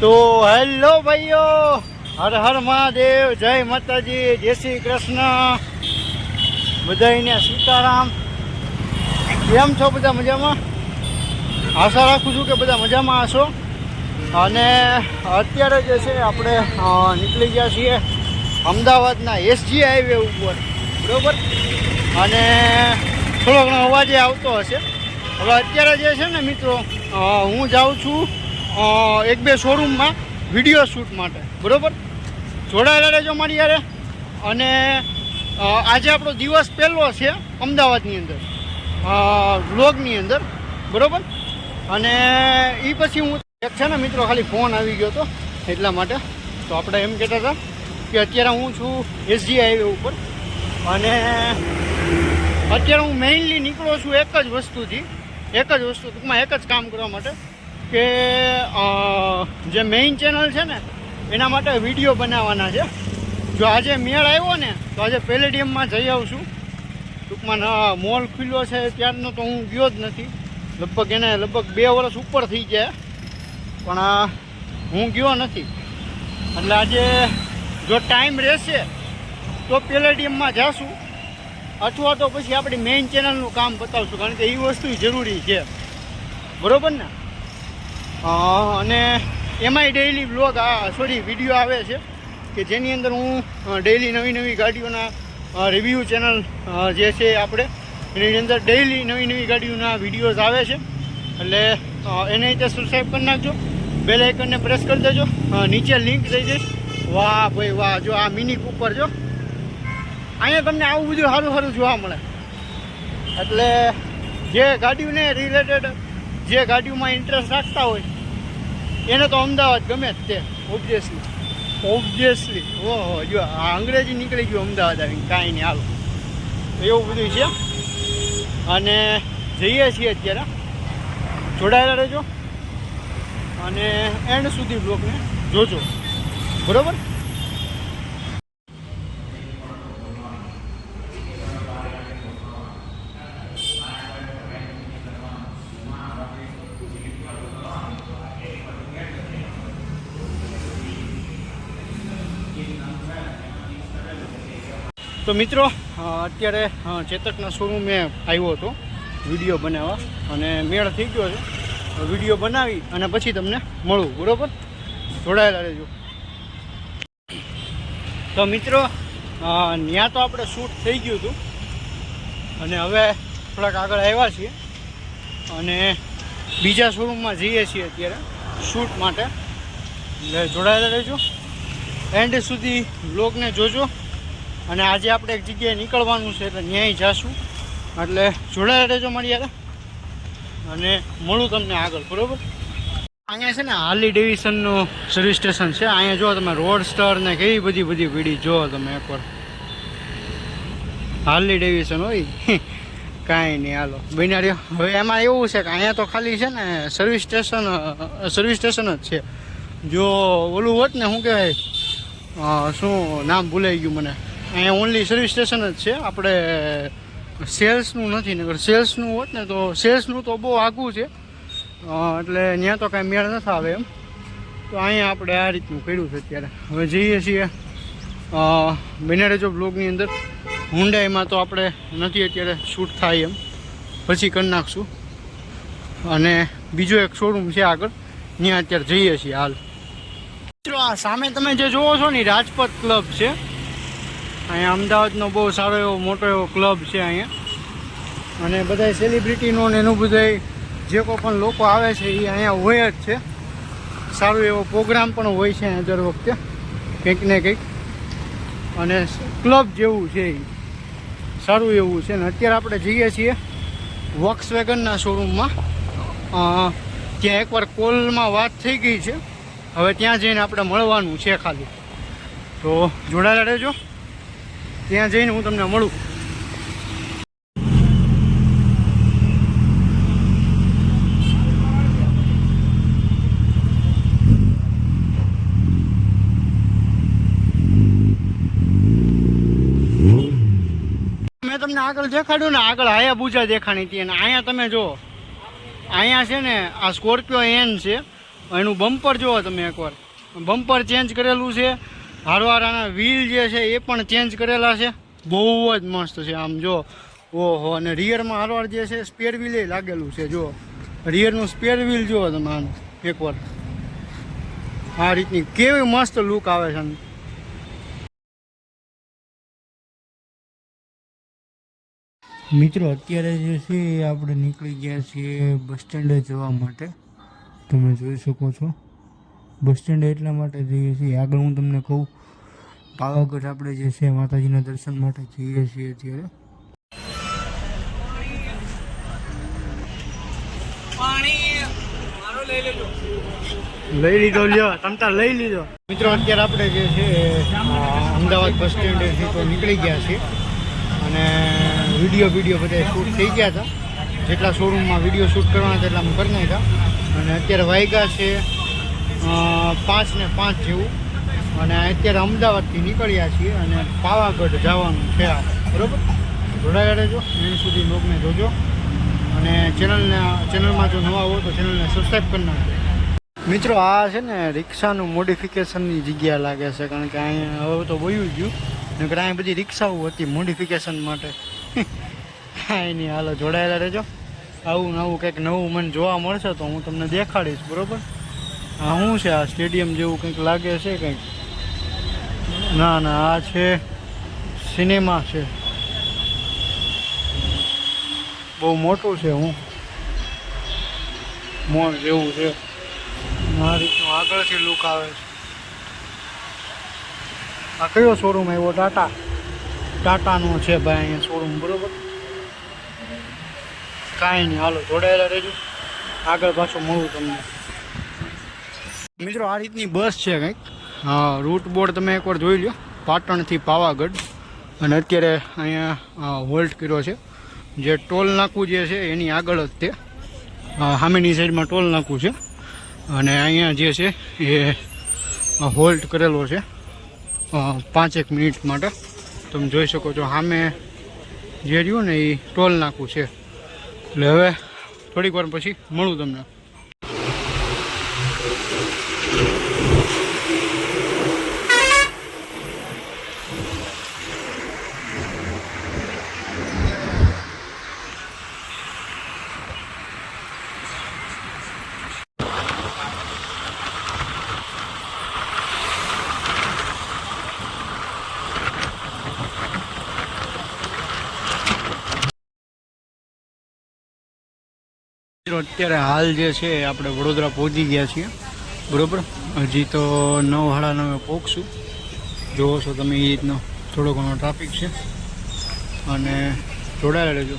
તો હેલો ભાઈઓ, હર હર મહાદેવ, જય માતાજી, જય શ્રી કૃષ્ણ, બધાને સીતારામ। કેમ છો બધા? મજામાં? આશા રાખું છું કે બધા મજામાં હશો। અને અત્યારે જે છે આપણે નીકળી ગયા છીએ અમદાવાદના એસજી હાઈવે ઉપર, બરાબર। અને થોડો ઘણો અવાજ આવતો હશે। હવે અત્યારે જે છે ને મિત્રો, હું જાઉં છું એક બે શોરૂમમાં વિડીયો શૂટ માટે, બરાબર। જોડાયેલા રહેજો મારી યારે। અને આજે આપણો દિવસ પહેલો છે અમદાવાદની અંદર વ્લોગની અંદર, બરાબર। અને એ પછી હું એક છે ને મિત્રો, ખાલી ફોન આવી ગયો હતો એટલા માટે। તો આપણે એમ કહેતા હતા કે અત્યારે હું છું એસજી હાઈવે ઉપર, અને અત્યારે હું મેઇનલી નીકળો છું એક જ વસ્તુ, ટૂંકમાં એક જ કામ કરવા માટે, કે જે મેઇન ચેનલ છે ને એના માટે વિડીયો બનાવવાના છે। જો આજે મેળ આવ્યો ને તો આજે પેલેડિયમમાં જઈ આવશું। ટૂંકમાં મોલ ખુલ્યો છે ત્યારનો તો હું ગયો જ નથી, લગભગ 2 વર્ષ ઉપર થઈ ગયા, પણ હું ગયો નથી। એટલે આજે જો ટાઈમ રહેશે તો પેલેડિયમમાં જઈશું, અથવા તો પછી આપણી મેઇન ચેનલનું કામ બતાવશું, કારણ કે એ વસ્તુ જરૂરી છે, બરાબર ને। અને એમાંય ડેઇલી વ્લોગ વિડીયો આવે છે કે જેની અંદર હું ડેઇલી નવી ગાડીઓના રિવ્યૂ ચેનલ જે છે આપણે એની અંદર ડેઇલી નવી ગાડીઓના વિડીયોઝ આવે છે। એટલે એને રીતે સબસ્ક્રાઈબ કરી નાખજો, બેલ આઇકનને પ્રેસ કરી દેજો, નીચે લિંક દઈ દઈશ। વાહ ભાઈ વાહ, જો આ મિની કૂપર જો, અહીંયા તમને આવું બધું સારું જોવા મળે। એટલે જે ગાડીઓને રિલેટેડ, જે ગાડીઓમાં ઇન્ટરેસ્ટ રાખતા હોય એને તો અમદાવાદ ગમે જ તે, ઓબ્વિયસલી। ઓહો, જો આ અંગ્રેજી નીકળી ગયું અમદાવાદ આવીને, કાંઈ નહીં, હાલો, એવું બધું છે। અને જઈએ છીએ અત્યારે, જોડાયેલા રહેજો અને એન્ડ સુધી બ્લોગને જોજો, બરાબર। તો મિત્રો, અત્યારે ચેતકના શોરૂમે આવ્યો હતો વિડીયો બનાવવા, અને મેળ થઈ ગયો છે। વિડીયો બનાવી અને પછી તમને મળું, બરાબર? જોડાયેલા રહેજો। તો મિત્રો, ત્યાં તો આપણે શૂટ થઈ ગયું હતું, અને હવે થોડાક આગળ આવ્યા છીએ અને બીજા શોરૂમમાં જઈએ છીએ અત્યારે શૂટ માટે। એટલે જોડાયેલા રહેજો, એન્ડ સુધી બ્લોગને જોજો। અને આજે આપણે એક જગ્યાએ નીકળવાનું છે, એટલે ત્યાંય જઈશું, એટલે જોડાયેલા રહેજો મારી યારે, અને મળું તમને આગળ, બરાબર? અહીંયા છે ને હાર્લી ડેવિડસનનું સર્વિસ સ્ટેશન છે। અહીંયા જો તમે રોડસ્ટર ને કેવી બધી ભીડી જો તમે એકવાર, હાર્લી ડેવિડસન હોય કાંઈ નહીં, હાલો બન્યા રહ્યો। હવે એમાં એવું છે કે અહીંયા તો ખાલી છે ને સર્વિસ સ્ટેશન જ છે। જો ઓલું હોત ને, શું કહેવાય, શું નામ ભૂલાઈ ગયું મને, અહીંયા ઓનલી સર્વિસ સ્ટેશન જ છે, આપણે સેલ્સનું નથી। નગર સેલ્સનું હોત ને તો સેલ્સનું તો બહુ આઘું છે, એટલે ત્યાં તો કાંઈ મેળ નથી આવે એમ। તો અહીંયા આપણે આ રીતનું કર્યું છે અત્યારે। હવે જઈએ છીએ બન્યા રહેજો બ્લોગની અંદર। હુન્ડાઈમાં તો આપણે નથી અત્યારે શૂટ થાય એમ, પછી કરી નાખશું। અને બીજો એક શોરૂમ છે આગળ, ત્યાં અત્યારે જઈએ છીએ હાલ। મિત્રો, આ સામે તમે જે જોવો છો ને, રાજપથ ક્લબ છે। અહીંયા અમદાવાદનો બહુ સારો એવો મોટો એવો ક્લબ છે અહીંયા, અને બધા સેલિબ્રિટીનો ને એનું બધા જે કોઈ પણ લોકો આવે છે એ અહીંયા હોય જ છે। સારો એવો પ્રોગ્રામ પણ હોય છે અહીંયા દર વખતે કંઈક ને કંઈક, અને ક્લબ જેવું છે એ સારું એવું છે। ને અત્યારે આપણે જઈએ છીએ વોક્સવેગનના શોરૂમમાં। ત્યાં એકવાર કોલમાં વાત થઈ ગઈ છે, હવે ત્યાં જઈને આપણે મળવાનું છે ખાલી। તો જોડાયેલા રહેજો, ત્યાં જઈને હું તમને મળું। મેં તમને આગળ દેખાડ્યું ને, આગળ હાયાબુઝા દેખાણી હતી, અને અહીંયા તમે જુઓ, અહીંયા છે ને આ સ્કોર્પિયો એન છે, એનું બમ્પર જુઓ તમે એકવાર, બમ્પર ચેન્જ કરેલું છે. હારવાર આના વ્હીલ જે છે એ પણ ચેન્જ કરેલા છે. બહુ જ મસ્ત છે આમ જો. ઓહો, અને રિયરમાં હારવાર જે છે સ્પેર વ્હીલ લાગેલું છે. જો રિયરનું સ્પેર વ્હીલ જુઓ તમે આનું એકવાર. આ રીતની કેવી મસ્ત લુક આવે છે. મિત્રો અત્યારે જે છે એ આપણે નીકળી ગયા છીએ બસ સ્ટેન્ડે જવા માટે. તમે જોઈ શકો છો બસ સ્ટેન્ડ એટલા માટે જઈએ છીએ. આગળ હું તમને કહું, પાવાગઢ આપણે જે છે માતાજીના દર્શન માટે જઈએ છીએ અત્યારે. લઈ લીધો, લ્યો તમતા લઈ લીધો. મિત્રો અત્યારે આપણે જે છે અમદાવાદ બસ સ્ટેન્ડેથી તો નીકળી ગયા છીએ અને વિડીયો બધા શૂટ થઈ ગયા હતા. જેટલા શોરૂમમાં વિડીયો શૂટ કરવાના હતા એટલા કરી નાખ્યા. અને અત્યારે વાગ્યા છે 5 ને 5 જેવું. અને અત્યારે અમદાવાદથી નીકળ્યા છીએ અને પાવાગઢ જવાનું છે આપણે, બરાબર. જોડાયા રહેજો, એની સુધી લોગને જોજો. અને ચેનલમાં જો નવા હો તો ચેનલને સબસ્ક્રાઈબ કરી નાખજો. મિત્રો આ છે ને રિક્ષાનું મોડિફિકેશનની જગ્યા લાગે છે, કારણ કે અહીંયા હવે તો બોયું ગયું. નકર અહીં બધી રિક્ષાઓ હતી મોડિફિકેશન માટે. કાંઈ નહીં, હાલો જોડાયેલા રહેજો. આવું નવું કંઈક નવું મને જોવા મળશે તો હું તમને દેખાડીશ, બરાબર. હા, શું છે આ સ્ટેડિયમ જેવું કંઈક લાગે છે કંઈક? ના આ છે સિનેમા છે, બહુ મોટું છે. મોલ જેવું છે. આ રીતનું આગળથી લુક આવે છે. આ કયો શોરૂમ આવ્યો? ટાટાનો છે ભાઈ અહીંયા શોરૂમ, બરોબર. કાંઈ નહીં, હાલો જોડાયેલા રહેજો. આગળ પાછું મળું તમને. મિત્રો આ રીતની બસ છે કંઈક. હા, રૂટ બોર્ડ તમે એકવાર જોઈ લો. પાટણથી પાવાગઢ. અને અત્યારે અહીંયા હોલ્ટ કર્યો છે. જે ટોલ નાકું જે છે એની આગળ જ તે સામેની સાઈડમાં ટોલ નાકું છે. અને અહીંયા જે છે એ હોલ્ટ કરેલો છે 5 મિનિટ માટે. તમે જોઈ શકો છો સામે જે રહ્યું ને એ ટોલ નાકું છે. એટલે હવે થોડીક વાર પછી મળું તમને. અત્યારે હાલ જે છે આપણે વડોદરા પહોંચી ગયા છીએ, બરાબર. હજી તો 9:30 પહોંચશું. જોવો છો તમે એ રીતનો થોડો ઘણો ટ્રાફિક છે. અને જોડાયેલા રહેજો.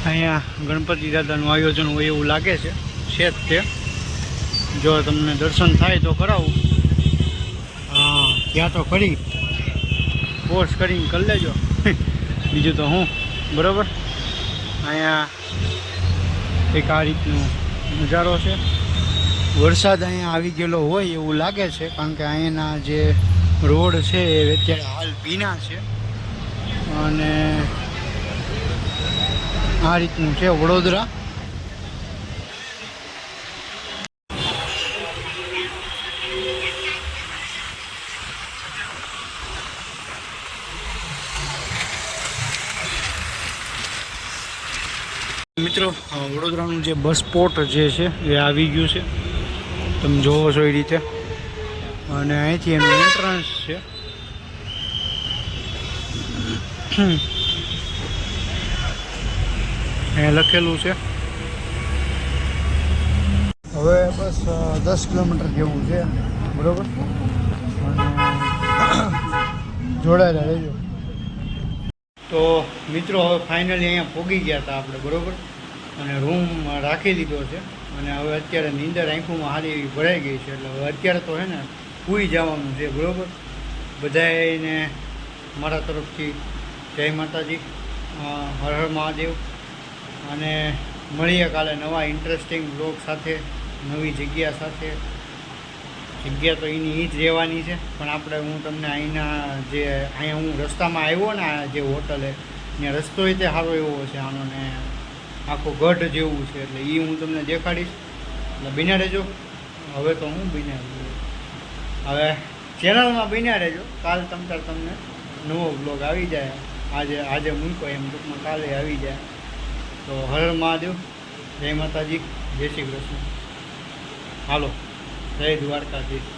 અહીંયા ગણપતિ દાદાનું આયોજન હોય એવું લાગે છે જ તે. જો તમને દર્શન થાય તો કરાવું. હા, ત્યાં તો ખરી કોર્સ કરીને કરી લેજો. બીજું તો હું, બરાબર. અહીંયા એક આ રીતનો નજારો છે. વરસાદ અહીંયા આવી ગયેલો હોય એવું લાગે છે, કારણ કે અહીંયાના જે રોડ છે એ અત્યારે હાલ ભીના છે. અને આ રીતનું છે વડોદરા. મિત્રો વડોદરાનું જે બસ સ્પોટ જે છે એ આવી ગયું છે, તમે જોવો છો એ રીતે. અને અહીંથી એનું એન્ટ્રન્સ છે. અહીંયા લખેલું છે. હવે બસ 10 કિલોમીટર જેવું છે, બરાબર. અને જોડાયેલા રહેજો. તો મિત્રો હવે ફાઇનલી અહીંયા પહોંચી ગયા હતા આપણે, બરાબર. અને રૂમ રાખી લીધો છે. અને હવે અત્યારે નીંદર આંખોમાં સારી એવી ભરાઈ ગઈ છે. એટલે હવે અત્યારે તો હે ને સૂઈ જવાનું છે, બરાબર. બધાને મારા તરફથી જય માતાજી, હર હર મહાદેવ. અને મળીએ કાલે નવા ઇન્ટરેસ્ટિંગ બ્લોગ સાથે, નવી જગ્યા સાથે. જગ્યા તો એની જ રહેવાની છે, પણ આપણે હું તમને અહીંયા હું રસ્તામાં આવ્યો ને આ જે હોટલે, ત્યાં રસ્તો તે સારો એવો છે આનો, ને આખો ગઢ જેવું છે. એટલે એ હું તમને દેખાડીશ. એટલે બન્યા રહેજો. હવે તો હું બન્યા હવે ચેનલમાં બન્યા રહેજો. કાલ તમને નવો બ્લોગ આવી જાય. આજે મૂકો એમ ટૂંકમાં કાલે આવી જાય. તો હર હર મહાદેવ, જય માતાજી, જય શ્રી કૃષ્ણ. હાલો, જય દ્વારકાધીશ.